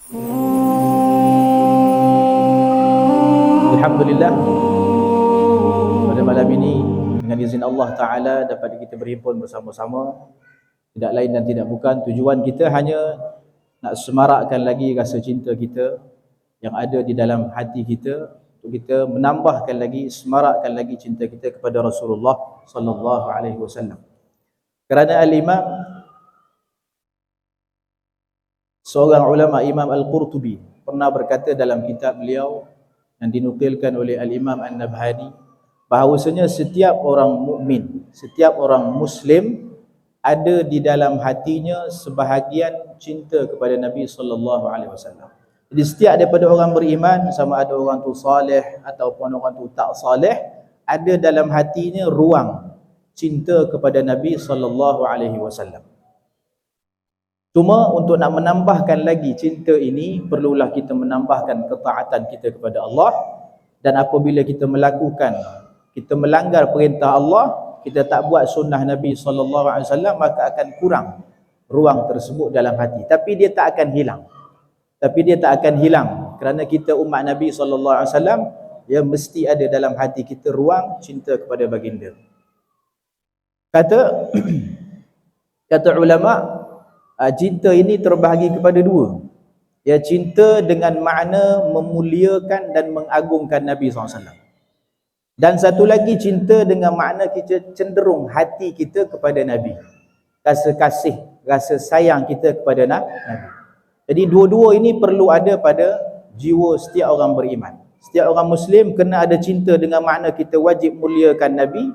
Alhamdulillah, pada malam ini dengan izin Allah Ta'ala dapat kita berhimpun bersama-sama. Tidak lain dan tidak bukan, tujuan kita hanya nak semarakkan lagi rasa cinta kita yang ada di dalam hati kita, untuk kita menambahkan lagi, semarakkan lagi cinta kita kepada Rasulullah sallallahu alaihi wasallam. Kerana al-Imam, seorang ulama, Imam Al-Qurtubi, pernah berkata dalam kitab beliau yang dinukilkan oleh Al-Imam An-Nabhani, bahawasanya setiap orang mukmin, setiap orang Muslim ada di dalam hatinya sebahagian cinta kepada Nabi sallallahu alaihi wasallam. Jadi setiap daripada orang beriman, sama ada orang tu saleh ataupun orang tu tak saleh, ada dalam hatinya ruang cinta kepada Nabi sallallahu alaihi wasallam. Cuma untuk nak menambahkan lagi cinta ini, perlulah kita menambahkan ketaatan kita kepada Allah. Dan apabila kita melakukan, kita melanggar perintah Allah, kita tak buat sunnah Nabi SAW, maka akan kurang ruang tersebut dalam hati. Tapi dia tak akan hilang. Kerana kita umat Nabi SAW, ya mesti ada dalam hati kita ruang cinta kepada baginda. Kata ulama, cinta ini terbahagi kepada dua. Ya, cinta dengan makna memuliakan dan mengagungkan Nabi SAW. Dan satu lagi, cinta dengan makna kita cenderung hati kita kepada Nabi. Rasa kasih, rasa sayang kita kepada Nabi. Jadi dua-dua ini perlu ada pada jiwa setiap orang beriman. Setiap orang Muslim kena ada cinta dengan makna kita wajib muliakan Nabi,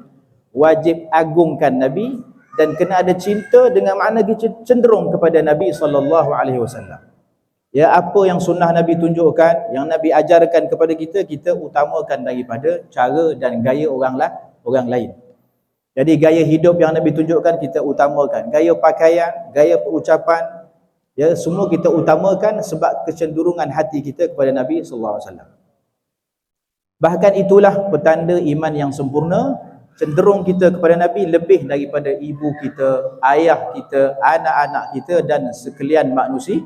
wajib agungkan Nabi, dan kena ada cinta dengan makna kita cenderung kepada Nabi SAW. Ya, apa yang sunnah Nabi tunjukkan, yang Nabi ajarkan kepada kita, kita utamakan daripada cara dan gaya orang lain. Jadi gaya hidup yang Nabi tunjukkan kita utamakan, gaya pakaian, gaya perucapan, ya semua kita utamakan sebab kecenderungan hati kita kepada Nabi SAW. Bahkan itulah petanda iman yang sempurna, cenderung kita kepada Nabi lebih daripada ibu kita, ayah kita, anak-anak kita dan sekalian manusia.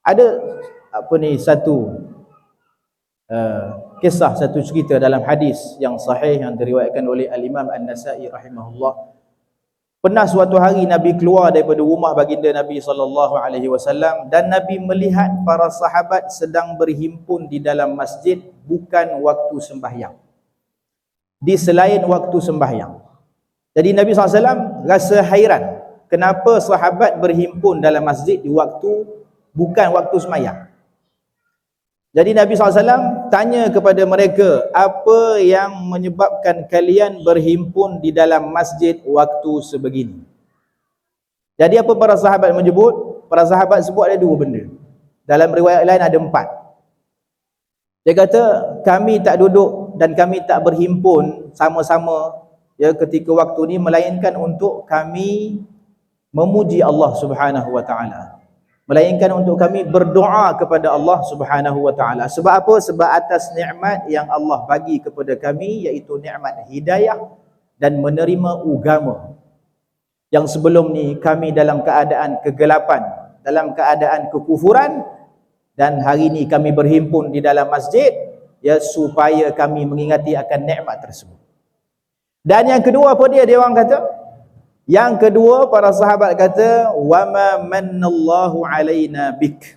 Ada satu kisah, satu cerita dalam hadis yang sahih yang diriwayatkan oleh Al-Imam An-Nasa'i rahimahullah. Pernah suatu hari Nabi keluar daripada rumah baginda Nabi SAW, dan Nabi melihat para sahabat sedang berhimpun di dalam masjid bukan waktu sembahyang, di selain waktu sembahyang. Jadi Nabi SAW rasa hairan, kenapa sahabat berhimpun dalam masjid di waktu bukan waktu sembahyang. Jadi Nabi SAW tanya kepada mereka, apa yang menyebabkan kalian berhimpun di dalam masjid waktu sebegini? Jadi apa para sahabat menyebut? Para sahabat sebut ada dua benda. Dalam riwayat lain ada 4. Dia kata, kami tak duduk dan kami tak berhimpun sama-sama ya ketika waktu ni, melainkan untuk kami memuji Allah Subhanahu wa taala, melainkan untuk kami berdoa kepada Allah Subhanahu wa taala. Sebab apa? Sebab atas nikmat yang Allah bagi kepada kami, iaitu nikmat hidayah dan menerima agama. Yang sebelum ni kami dalam keadaan kegelapan, dalam keadaan kekufuran, dan hari ni kami berhimpun di dalam masjid ya supaya kami mengingati akan nikmat tersebut. Dan yang kedua apa dia orang kata? Yang kedua, para sahabat kata, wama mannallahu alaina bik.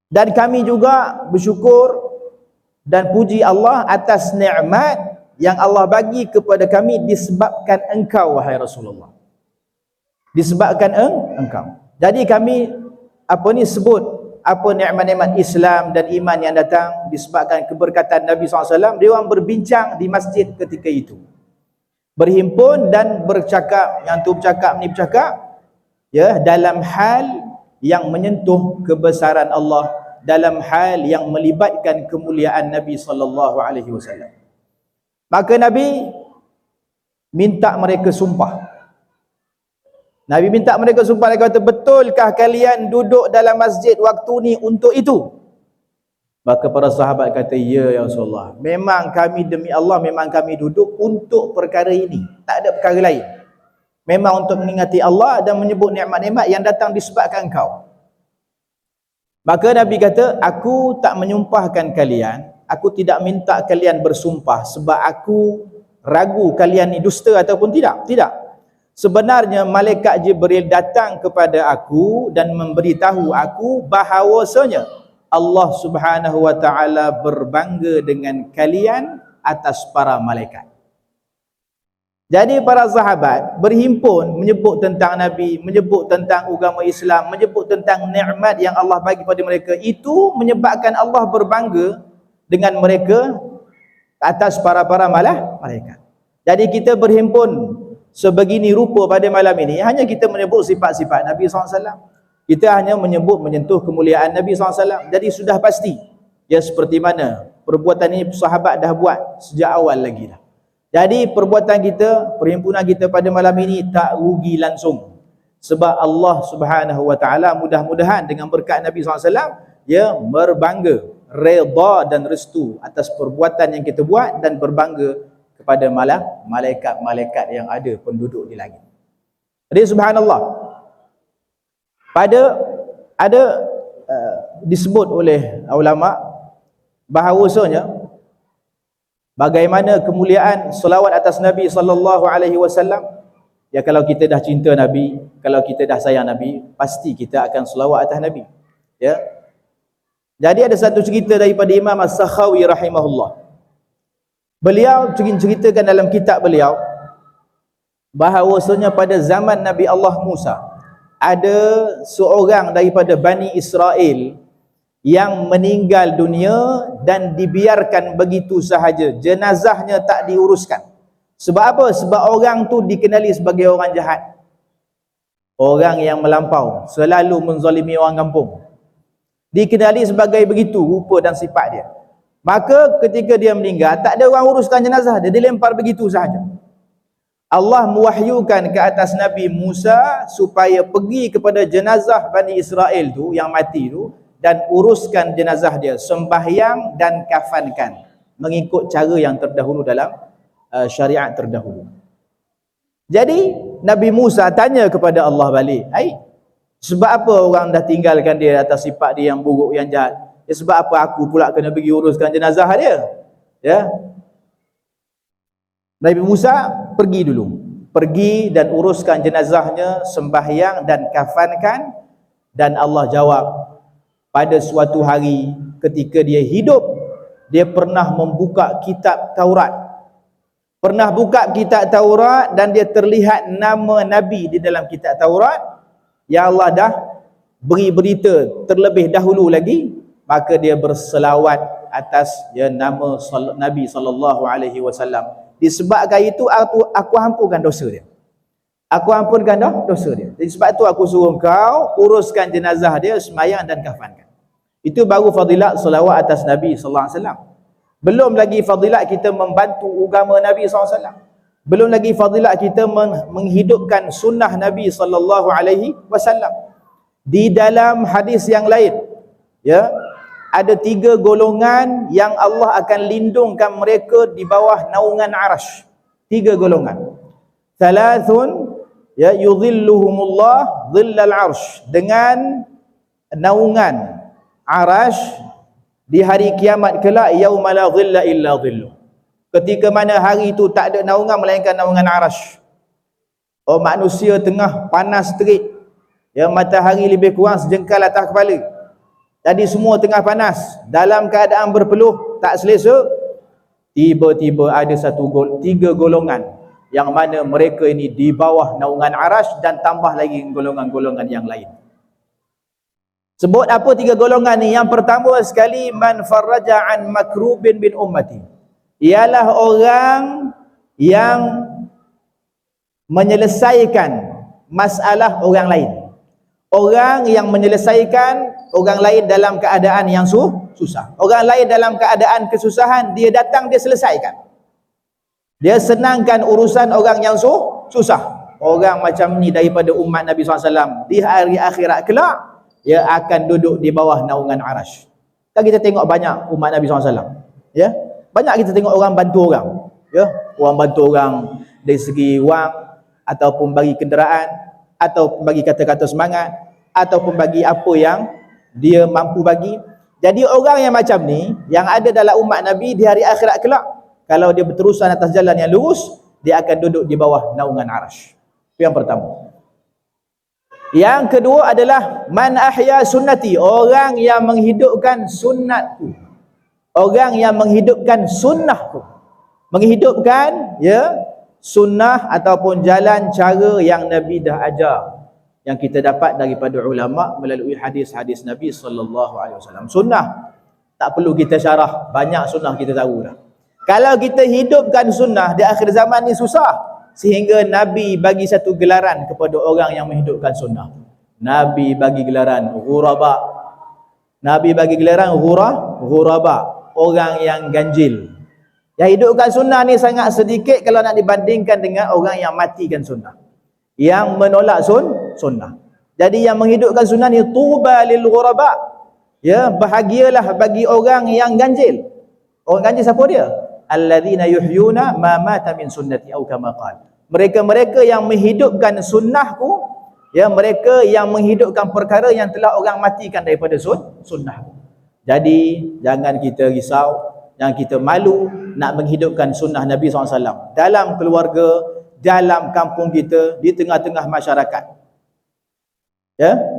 Dan kami juga bersyukur dan puji Allah atas nikmat yang Allah bagi kepada kami disebabkan engkau, wahai Rasulullah. Disebabkan engkau. Jadi kami sebut apa nikmat-nikmat Islam dan iman yang datang disebabkan keberkatan Nabi SAW. Dia orang berbincang di masjid ketika itu, berhimpun dan bercakap, yang tu bercakap ni bercakap ya dalam hal yang menyentuh kebesaran Allah, dalam hal yang melibatkan kemuliaan Nabi SAW. Maka Nabi minta mereka sumpah. Dia kata, betulkah kalian duduk dalam masjid waktu ni untuk itu? Maka para sahabat kata, ya Rasulullah, memang kami demi Allah, memang kami duduk untuk perkara ini, tak ada perkara lain. Memang untuk mengingati Allah dan menyebut nikmat-nikmat yang datang disebabkan engkau. Maka Nabi kata, aku tak menyumpahkan kalian, aku tidak minta kalian bersumpah sebab aku ragu kalian ni dusta ataupun tidak. Tidak. Sebenarnya malaikat Jibril datang kepada aku dan memberitahu aku bahawasanya Allah Subhanahu wa taala berbangga dengan kalian atas para malaikat. Jadi para sahabat berhimpun menyebut tentang Nabi, menyebut tentang agama Islam, menyebut tentang nikmat yang Allah bagi pada mereka. Itu menyebabkan Allah berbangga dengan mereka atas para malaikat. Jadi kita berhimpun sebegini rupa pada malam ini, hanya kita menyebut sifat-sifat Nabi SAW. Kita hanya menyebut menyentuh kemuliaan Nabi SAW. Jadi sudah pasti, ya seperti mana perbuatan ini sahabat dah buat sejak awal lagi dah. Jadi perbuatan kita, perhimpunan kita pada malam ini tak rugi langsung. Sebab Allah Subhanahu wa taala mudah-mudahan dengan berkat Nabi SAW, ya berbangga, redha dan restu atas perbuatan yang kita buat dan berbangga kepada malaikat-malaikat yang ada penduduk di langit. Jadi subhanallah, ada disebut oleh ulama bahawasanya bagaimana kemuliaan selawat atas Nabi sallallahu alaihi wasallam. Ya, kalau kita dah cinta Nabi, kalau kita dah sayang Nabi, pasti kita akan selawat atas Nabi. Ya. Jadi ada satu cerita daripada Imam As-Sakhawi rahimahullah. Beliau ceritakan dalam kitab beliau bahawasanya pada zaman Nabi Allah Musa ada seorang daripada Bani Israel yang meninggal dunia dan dibiarkan begitu sahaja, jenazahnya tak diuruskan. Sebab apa? Sebab orang tu dikenali sebagai orang jahat, orang yang melampau, selalu menzalimi orang kampung, dikenali sebagai begitu rupa dan sifat dia. Maka ketika dia meninggal, tak ada orang uruskan jenazah dia, dilempar begitu sahaja. Allah mewahyukan ke atas Nabi Musa supaya pergi kepada jenazah Bani Israel tu yang mati tu dan uruskan jenazah dia, sembahyang dan kafankan mengikut cara yang terdahulu dalam syariat terdahulu. Jadi Nabi Musa tanya kepada Allah balik, sebab apa orang dah tinggalkan dia atas sifat dia yang buruk, yang jahat? Ya, sebab apa aku pula kena pergi uruskan jenazah dia? Ya. Nabi Musa pergi dulu, pergi dan uruskan jenazahnya, sembahyang dan kafankan. Dan Allah jawab, pada suatu hari ketika dia hidup, dia pernah membuka kitab Taurat, pernah buka kitab Taurat, dan dia terlihat nama Nabi di dalam kitab Taurat yang Allah dah beri berita terlebih dahulu lagi. Maka dia berselawat atas nama Nabi sallallahu alaihi wasallam. Disebabkan itu aku ampunkan dosa dia. Aku ampunkan dosa dia. Jadi sebab itu aku suruh kau uruskan jenazah dia, sembahyang dan kafankan. Itu baru fadilat selawat atas Nabi sallallahu alaihi wasallam. Belum lagi fadilat kita membantu agama Nabi sallallahu alaihi wasallam. Belum lagi fadilat kita menghidupkan sunnah Nabi sallallahu alaihi wasallam. Di dalam hadis yang lain, ya, ada 3 golongan yang Allah akan lindungkan mereka di bawah naungan arasy. 3 golongan. Thalathun, ya, yudhilluhumullah dhillal arsh, dengan naungan arasy di hari kiamat kelak, yauma la dhilla illa dhilluh. Ketika mana hari itu tak ada naungan melainkan naungan arasy. Oh, manusia tengah panas terik, ya, matahari lebih kurang sejengkal atas kepala. Jadi semua tengah panas, dalam keadaan berpeluh, tak selesa. Tiba-tiba ada 3 golongan yang mana mereka ini di bawah naungan arasy, dan tambah lagi golongan-golongan yang lain. Sebut apa 3 golongan ni? Yang pertama sekali, man farraja an makrubin bin ummati, ialah orang yang menyelesaikan masalah orang lain. Orang yang menyelesaikan orang lain dalam keadaan yang susah. Orang lain dalam keadaan kesusahan, dia datang, dia selesaikan. Dia senangkan urusan orang yang susah. Orang macam ni daripada umat Nabi SAW, di hari akhirat kelak, dia akan duduk di bawah naungan arasy. Kan kita tengok banyak umat Nabi SAW, ya, banyak kita tengok orang bantu orang, ya, orang bantu orang dari segi wang, ataupun bagi kenderaan, ataupun bagi kata-kata semangat, ataupun bagi apa yang dia mampu bagi. Jadi orang yang macam ni yang ada dalam umat Nabi di hari akhirat kelak, kalau dia berterusan atas jalan yang lurus, dia akan duduk di bawah naungan arasy. Itu yang pertama. Yang kedua adalah man ahya sunnati, orang yang menghidupkan sunnatku, orang yang menghidupkan sunnahku, menghidupkan sunnah ataupun jalan cara yang Nabi dah ajar, yang kita dapat daripada ulama melalui hadis-hadis Nabi SAW. Sunnah tak perlu kita syarah, banyak sunnah kita tahu dah. Kalau kita hidupkan sunnah di akhir zaman ni susah, sehingga Nabi bagi satu gelaran kepada orang yang menghidupkan sunnah. Nabi bagi gelaran ghuraba. Nabi bagi gelaran ghuraba, orang yang ganjil. Yang hidupkan sunnah ni sangat sedikit kalau nak dibandingkan dengan orang yang matikan sunnah, yang menolak sunnah. Jadi yang menghidupkan sunnah ni tuba lil ghuraba, bahagialah bagi orang yang ganjil. Orang ganjil siapa dia? Alladzina yuhyuna ma mata min sunnati au kama qala. Mereka-mereka yang menghidupkan sunnahku, mereka yang menghidupkan perkara yang telah orang matikan daripada sunnahku. Jadi jangan kita risau, jangan kita malu nak menghidupkan sunnah Nabi SAW dalam keluarga, dalam kampung kita, di tengah-tengah masyarakat.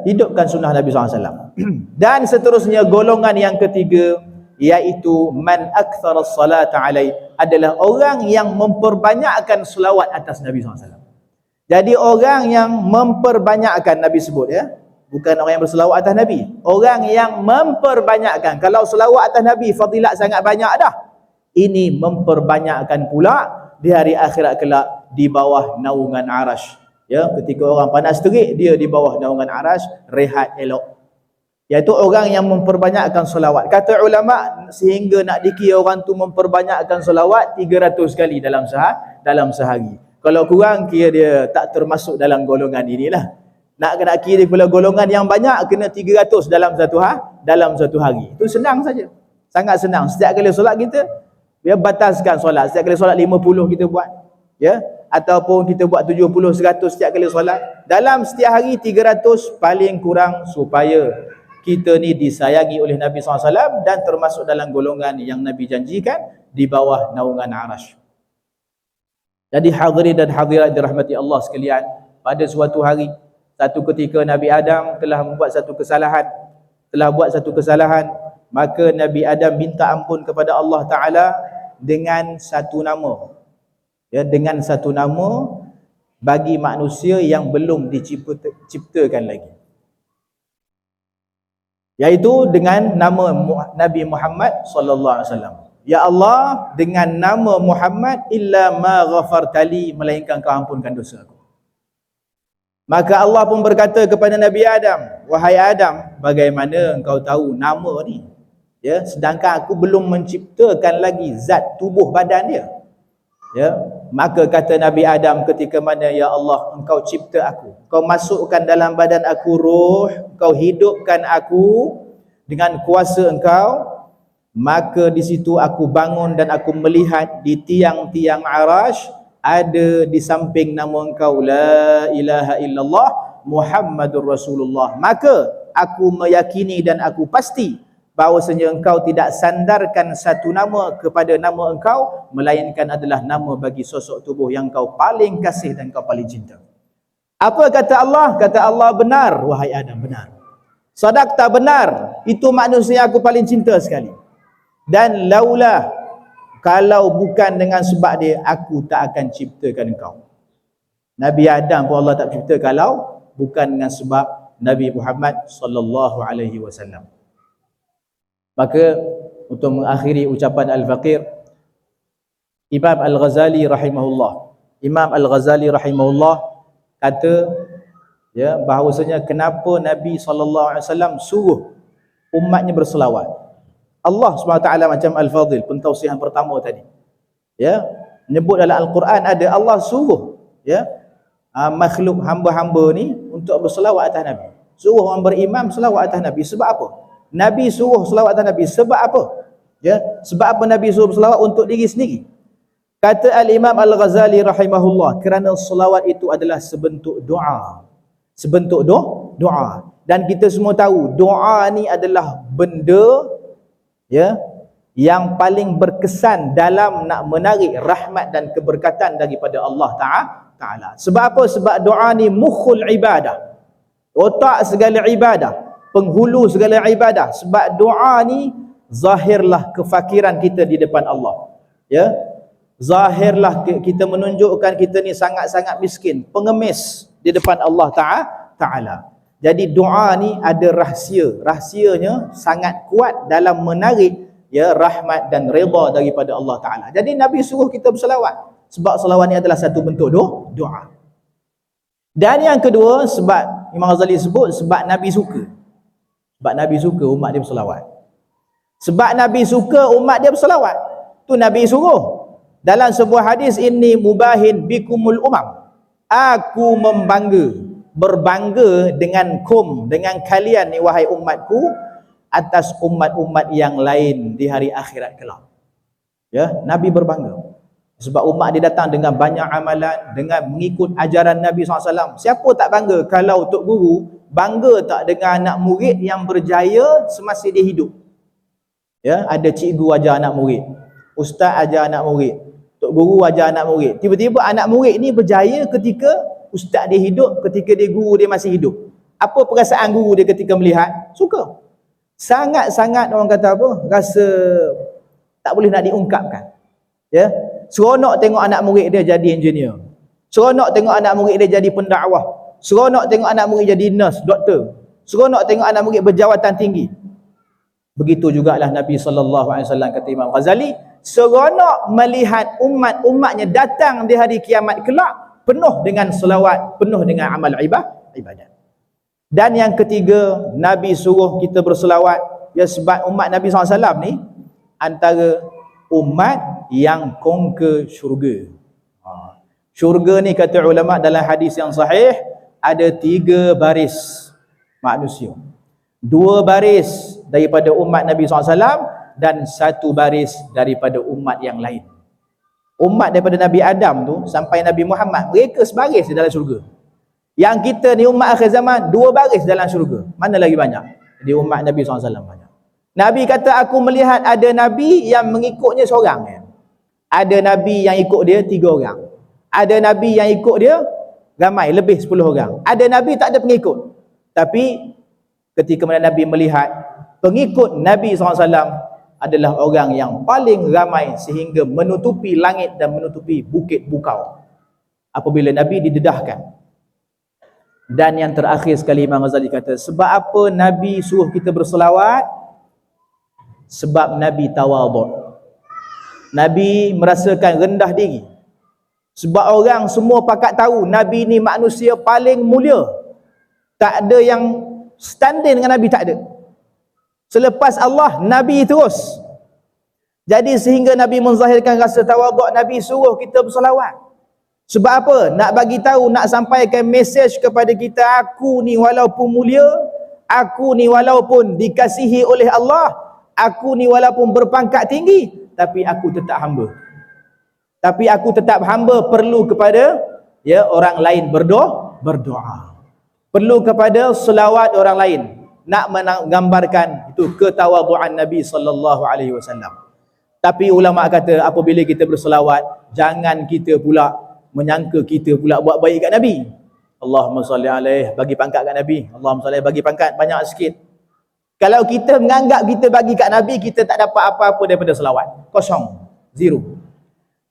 Hidupkan sunnah Nabi SAW. Dan seterusnya, golongan yang ketiga, iaitu man aktsara as-salata alai, adalah orang yang memperbanyakkan selawat atas Nabi SAW. Jadi orang yang memperbanyakkan, Nabi sebut bukan orang yang berselawat atas Nabi, orang yang memperbanyakkan. Kalau selawat atas Nabi fadilat sangat banyak dah, ini memperbanyakkan pula di hari akhirat kelak di bawah naungan arasy. Ketika orang panas terik, dia di bawah naungan arasy, rehat elok. Iaitu orang yang memperbanyakkan solawat. Kata ulama, sehingga nak dikira orang tu memperbanyakkan solawat 300 kali dalam sehari. Kalau kurang, kira dia tak termasuk dalam golongan inilah. Nak kira pula golongan yang banyak, kena 300 dalam satu hari. Itu senang saja, sangat senang. Setiap kali solat kita, bataskan solat. Setiap kali solat 50 kita buat, ataupun kita buat 70, 100 setiap kali solat. Dalam setiap hari 300 paling kurang, supaya kita ni disayangi oleh Nabi SAW dan termasuk dalam golongan yang Nabi janjikan di bawah naungan arasy. Jadi hadirin dan hadirat dirahmati Allah sekalian, pada suatu hari, satu ketika Nabi Adam telah buat satu kesalahan, maka Nabi Adam minta ampun kepada Allah Ta'ala dengan satu nama. Dengan satu nama bagi manusia yang belum diciptakan lagi, yaitu dengan nama Nabi Muhammad sallallahu alaihi wasallam. Ya Allah, dengan nama Muhammad, illa ma ghafartali, melainkan kau ampunkan dosa aku. Maka Allah pun berkata kepada Nabi Adam, wahai Adam, bagaimana engkau tahu nama ni? Sedangkan aku belum menciptakan lagi zat tubuh badan dia. Maka kata Nabi Adam ketika mana, ya Allah, engkau cipta aku, kau masukkan dalam badan aku ruh, kau hidupkan aku dengan kuasa engkau. Maka di situ aku bangun dan aku melihat di tiang-tiang arasy ada di samping nama engkau, la ilaha illallah Muhammadur Rasulullah. Maka aku meyakini dan aku pasti bahawasanya engkau tidak sandarkan satu nama kepada nama engkau, melainkan adalah nama bagi sosok tubuh yang kau paling kasih dan kau paling cinta. Apa kata Allah? Kata Allah, benar wahai Adam, benar. Sadaqta, benar. Itu manusia aku paling cinta sekali. Dan laulah, kalau bukan dengan sebab dia, aku tak akan ciptakan engkau. Nabi Adam pun Allah tak cipta kalau bukan dengan sebab Nabi Muhammad sallallahu alaihi wasallam. Maka untuk mengakhiri ucapan Al-Faqir, Imam Al-Ghazali rahimahullah kata bahawasanya kenapa Nabi SAW suruh umatnya berselawat. Allah SWT macam Al-Fadhil, pentausihan pertama tadi, menyebut dalam Al-Quran ada Allah suruh makhluk hamba-hamba ni untuk berselawat atas Nabi. Suruh orang beriman selawat atas Nabi. Sebab apa? Nabi suruh selawat atas Nabi. Sebab apa? Sebab apa Nabi suruh selawat? Untuk diri sendiri. Kata Al-Imam Al-Ghazali rahimahullah, kerana selawat itu adalah sebentuk doa. Sebentuk doa. Dan kita semua tahu doa ni adalah benda ya yang paling berkesan dalam nak menarik rahmat dan keberkatan daripada Allah Ta'ala. Sebab apa? Sebab doa ni mukhul ibadah, otak segala ibadah, penghulu segala ibadah. Sebab doa ni zahirlah kefakiran kita di depan Allah, ya, zahirlah kita menunjukkan kita ni sangat-sangat miskin, pengemis di depan Allah Ta'ala. Jadi doa ni ada rahsianya sangat kuat dalam menarik ya rahmat dan redha daripada Allah Ta'ala. Jadi Nabi suruh kita berselawat, sebab selawat ni adalah satu bentuk doa. Dan yang kedua, sebab Imam Ghazali sebut, sebab Nabi suka. Sebab Nabi suka umat dia berselawat. Sebab Nabi suka umat dia berselawat, tu Nabi suruh dalam sebuah hadis, inni mubahin bikumul umam, aku berbangga dengan kalian ni wahai umatku atas umat-umat yang lain di hari akhirat kelak. Ya, Nabi berbangga sebab umat dia datang dengan banyak amalan, dengan mengikut ajaran Nabi SAW. Siapa tak bangga kalau Tok Guru bangga tak dengan anak murid yang berjaya semasa dia hidup? Ya, ada cikgu ajar anak murid, ustaz ajar anak murid, Tok Guru ajar anak murid. Tiba-tiba anak murid ni berjaya ketika ustaz dia hidup, ketika dia guru dia masih hidup. Apa perasaan guru dia ketika melihat? Suka. Sangat-sangat orang kata apa? Rasa tak boleh nak diungkapkan. Ya. Seronok tengok anak murid dia jadi engineer. Seronok tengok anak murid dia jadi pendakwah. Seronok tengok anak murid jadi nurse, doktor. Seronok tengok anak murid berjawatan tinggi. Begitu jugalah Nabi SAW kata Imam Ghazali, seronok melihat umat-umatnya datang di hari kiamat kelak penuh dengan selawat, penuh dengan amal ibadat. Dan yang ketiga, Nabi suruh kita berselawat, ya, sebab umat Nabi SAW ni antara umat yang conquer syurga. Syurga ni kata ulama dalam hadis yang sahih ada 3 baris manusia. 2 baris daripada umat Nabi SAW dan 1 baris daripada umat yang lain. Umat daripada Nabi Adam tu sampai Nabi Muhammad, mereka sebaris di dalam syurga. Yang kita ni umat akhir zaman 2 baris dalam syurga. Mana lagi banyak? Di umat Nabi SAW banyak. Nabi kata, aku melihat ada Nabi yang mengikutnya seorang, ya. Ada Nabi yang ikut dia 3 orang. Ada Nabi yang ikut dia ramai, lebih 10 orang. Ada Nabi tak ada pengikut. Tapi ketika mana Nabi melihat pengikut Nabi SAW adalah orang yang paling ramai sehingga menutupi langit dan menutupi bukit bukau apabila Nabi didedahkan. Dan yang terakhir sekali Imam Ghazali kata, sebab apa Nabi suruh kita berselawat? Sebab Nabi tawadhu. Nabi merasakan rendah diri. Sebab orang semua pakat tahu Nabi ni manusia paling mulia. Tak ada yang standing dengan Nabi, tak ada. Selepas Allah, Nabi terus. Jadi sehingga Nabi menzahirkan rasa tawaduk, Nabi suruh kita berselawat. Sebab apa? Nak bagi tahu, nak sampaikan mesej kepada kita, aku ni walaupun mulia, aku ni walaupun dikasihi oleh Allah, aku ni walaupun berpangkat tinggi, tapi aku tetap hamba. Tapi aku tetap hamba perlu kepada ya orang lain berdoa. Perlu kepada selawat orang lain. Nak menggambarkan itu ketawaduan Nabi SAW. Tapi ulama kata apabila kita berselawat, jangan kita pula menyangka kita pula buat baik kat Nabi. Allahumma salli alaih, bagi pangkat kat Nabi. Allahumma salli, bagi pangkat banyak sikit. Kalau kita menganggap kita bagi kat Nabi, kita tak dapat apa-apa daripada selawat. Kosong, zero.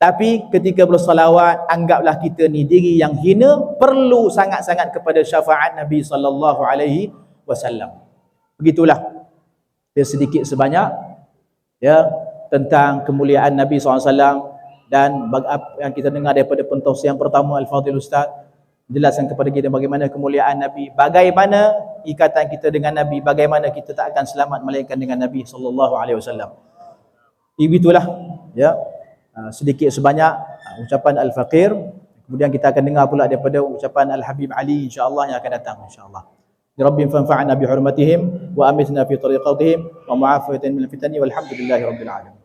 Tapi ketika berselawat, anggaplah kita ni diri yang hina, perlu sangat-sangat kepada syafaat Nabi SAW. Begitulah ya, sedikit sebanyak ya tentang kemuliaan Nabi SAW. Dan yang kita dengar daripada pentausiah yang pertama Al-Fadhil Ustaz jelaskan kepada kita bagaimana kemuliaan Nabi, bagaimana ikatan kita dengan Nabi, bagaimana kita tak akan selamat melainkan dengan Nabi SAW. Begitulah ya sedikit sebanyak ucapan Al-Faqir. Kemudian kita akan dengar pula daripada ucapan Al-Habib Ali insya-Allah yang akan datang insya-Allah. Rabbim fanfa'na bi hurmatihim wa amitna fi tariqatihim wa mu'afiyatan min al-fitani walhamdulillahi rabbil alamin.